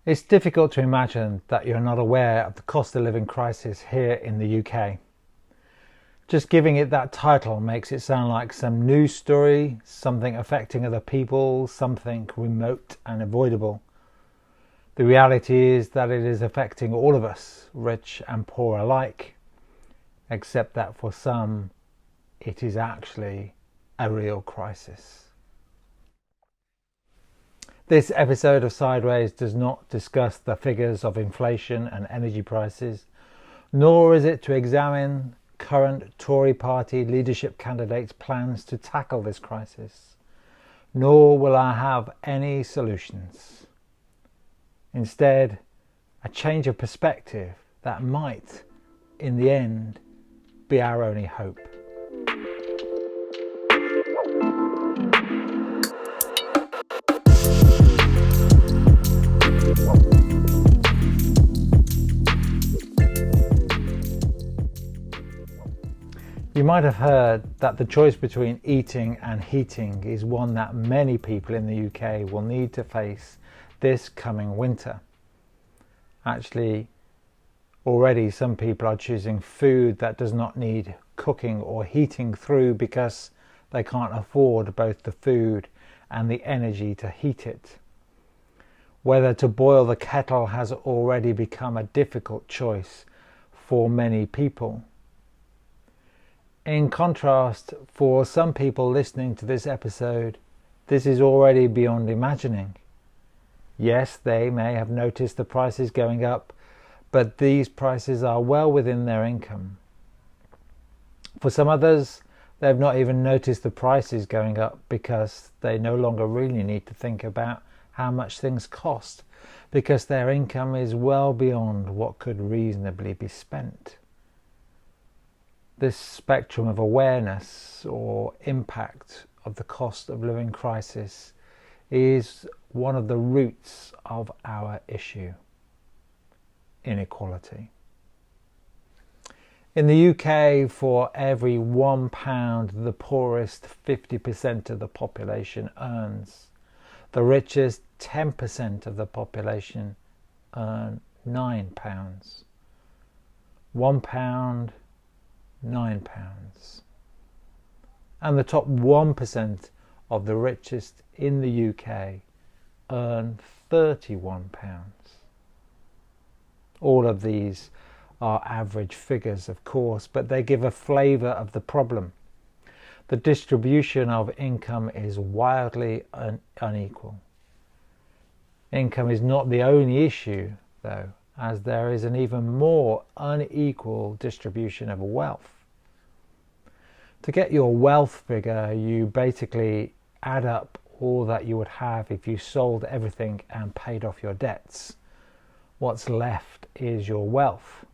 It's difficult to imagine that you're not aware of the cost of living crisis here in the UK. Just giving it that title makes it sound like some news story, something affecting other people, something remote and avoidable. The reality is that it is affecting all of us, rich and poor alike, except that for some, it is actually a real crisis. This episode of Sideways does not discuss the figures of inflation and energy prices, nor is it to examine current Tory party leadership candidates' plans to tackle this crisis, nor will I have any solutions. Instead, a change of perspective that might, in the end, be our only hope. You might have heard that the choice between eating and heating is one that many people in the UK will need to face this coming winter. Actually, already some people are choosing food that does not need cooking or heating through because they can't afford both the food and the energy to heat it. Whether to boil the kettle has already become a difficult choice for many people. In contrast, for some people listening to this episode, this is already beyond imagining. Yes, they may have noticed the prices going up, but these prices are well within their income. For some others, they've not even noticed the prices going up because they no longer really need to think about how much things cost, because their income is well beyond what could reasonably be spent. This spectrum of awareness or impact of the cost of living crisis is one of the roots of our issue: inequality. In the UK, for every £1 the poorest 50% of the population earns, the richest 10% of the population earn £9. £1, £9. And the top 1% of the richest in the UK earn £31. All of these are average figures, of course, but they give a flavour of the problem. The distribution of income is wildly unequal. Income is not the only issue, though, as there is an even more unequal distribution of wealth. To get your wealth figure, you basically add up all that you would have if you sold everything and paid off your debts. What's left is your wealth.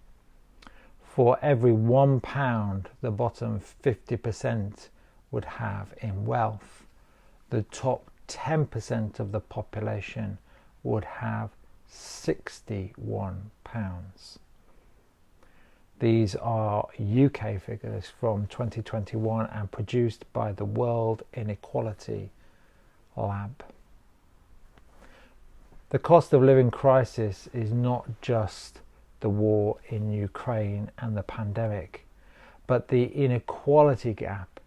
For every £1 the bottom 50% would have in wealth, the top 10% of the population would have £61. These are UK figures from 2021 and produced by the World Inequality Lab. The cost of living crisis is not just the war in Ukraine and the pandemic, but the inequality gap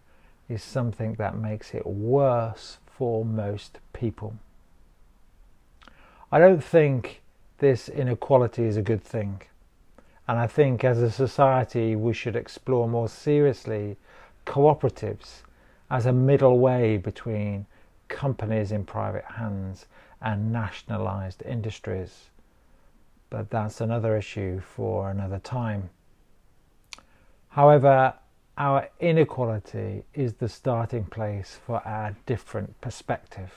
is something that makes it worse for most people. I don't think this inequality is a good thing, and I think as a society we should explore more seriously cooperatives as a middle way between companies in private hands and nationalised industries. But that's another issue for another time. However, our inequality is the starting place for our different perspective.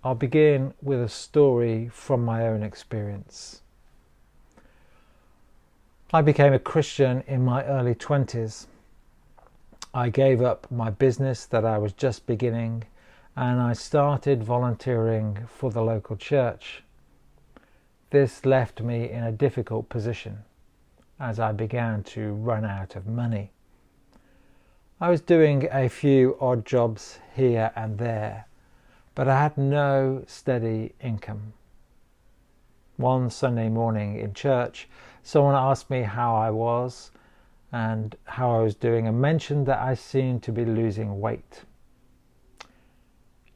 I'll begin with a story from my own experience. I became a Christian in my early 20s. I gave up my business that I was just beginning, and I started volunteering for the local church. This left me in a difficult position as I began to run out of money. I was doing a few odd jobs here and there, but I had no steady income. One Sunday morning in church, someone asked me how I was and how I was doing, and mentioned that I seemed to be losing weight.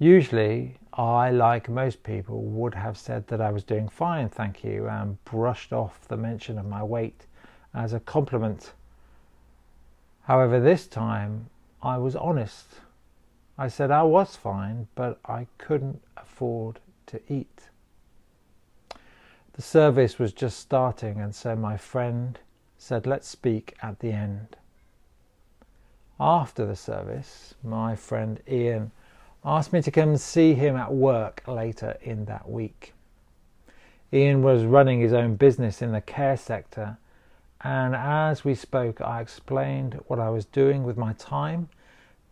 Usually, I, like most people, would have said that I was doing fine, thank you, and brushed off the mention of my weight as a compliment. However, this time I was honest. I said I was fine, but I couldn't afford to eat. The service was just starting, and so my friend said, let's speak at the end. After the service, my friend Ian asked me to come and see him at work later in that week. Ian was running his own business in the care sector, and as we spoke, I explained what I was doing with my time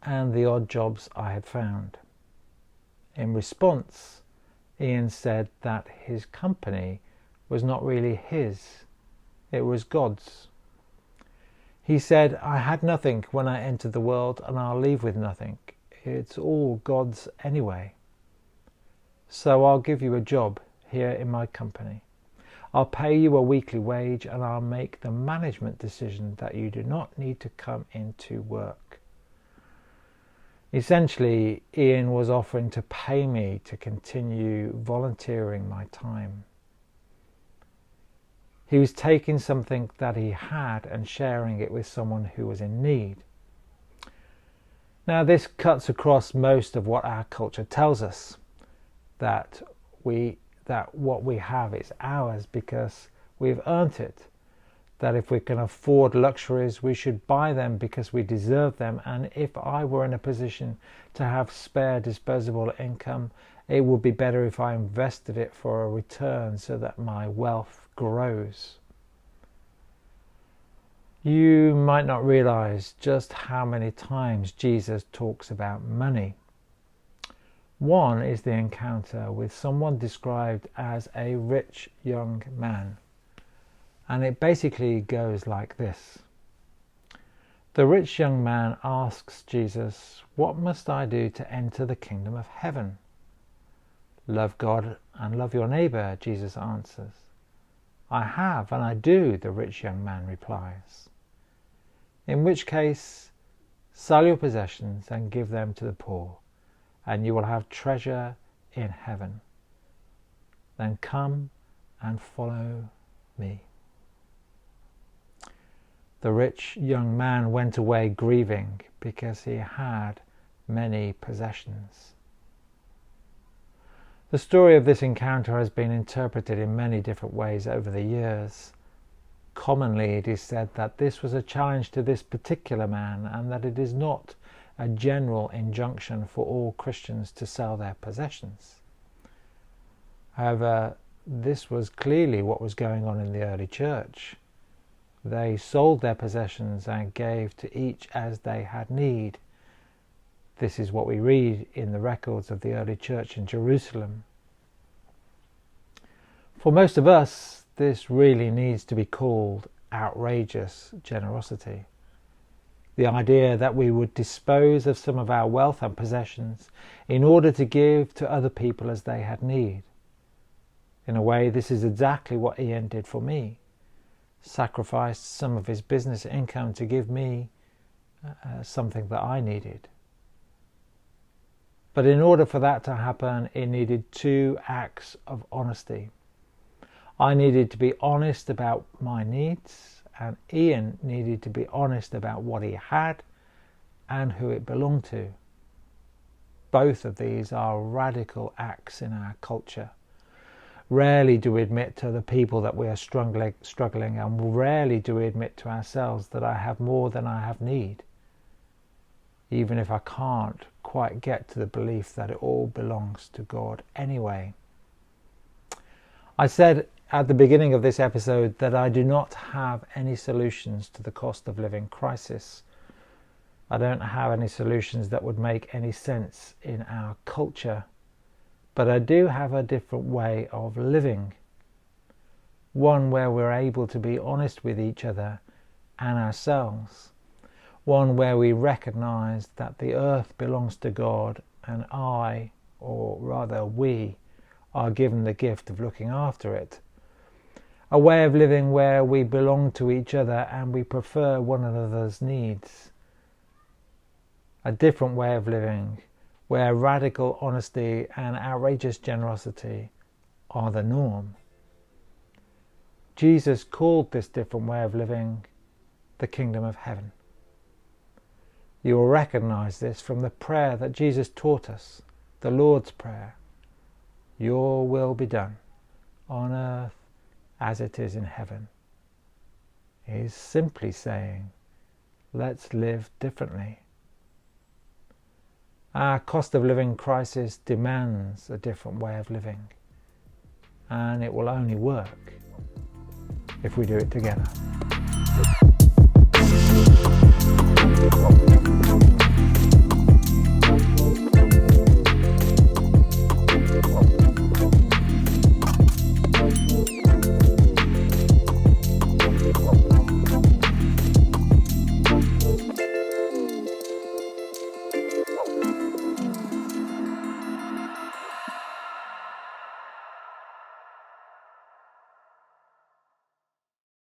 and the odd jobs I had found. In response, Ian said that his company was not really his, it was God's. He said, I had nothing when I entered the world, and I'll leave with nothing. It's all God's anyway. So I'll give you a job here in my company. I'll pay you a weekly wage, and I'll make the management decision that you do not need to come into work. Essentially, Ian was offering to pay me to continue volunteering my time. He was taking something that he had and sharing it with someone who was in need. Now, this cuts across most of what our culture tells us, that what we have is ours because we've earned it, that if we can afford luxuries, we should buy them because we deserve them, and if I were in a position to have spare disposable income, it would be better if I invested it for a return so that my wealth grows. You might not realize just how many times Jesus talks about money. One is the encounter with someone described as a rich young man. And it basically goes like this. The rich young man asks Jesus, what must I do to enter the kingdom of heaven? Love God and love your neighbor, Jesus answers. I have and I do, the rich young man replies. In which case, sell your possessions and give them to the poor, and you will have treasure in heaven. Then come and follow me. The rich young man went away grieving because he had many possessions. The story of this encounter has been interpreted in many different ways over the years. Commonly, it is said that this was a challenge to this particular man, and that it is not a general injunction for all Christians to sell their possessions. However, this was clearly what was going on in the early church. They sold their possessions and gave to each as they had need. This is what we read in the records of the early church in Jerusalem. For most of us, this really needs to be called outrageous generosity. The idea that we would dispose of some of our wealth and possessions in order to give to other people as they had need. In a way, this is exactly what Ian did for me. Sacrificed some of his business income to give me something that I needed. But in order for that to happen, it needed two acts of honesty. I needed to be honest about my needs, and Ian needed to be honest about what he had and who it belonged to. Both of these are radical acts in our culture. Rarely do we admit to the people that we are struggling, and rarely do we admit to ourselves that I have more than I have need, even if I can't quite get to the belief that it all belongs to God anyway. I said at the beginning of this episode that I do not have any solutions to the cost of living crisis. I don't have any solutions that would make any sense in our culture, but I do have a different way of living. One where we're able to be honest with each other and ourselves. One where we recognize that the earth belongs to God, and I, or rather we, are given the gift of looking after it, a way of living where we belong to each other and we prefer one another's needs. A different way of living where radical honesty and outrageous generosity are the norm. Jesus called this different way of living the kingdom of heaven. You will recognize this from the prayer that Jesus taught us, the Lord's Prayer. Your will be done on earth as it is in heaven. He's simply saying, let's live differently. Our cost of living crisis demands a different way of living, and it will only work if we do it together.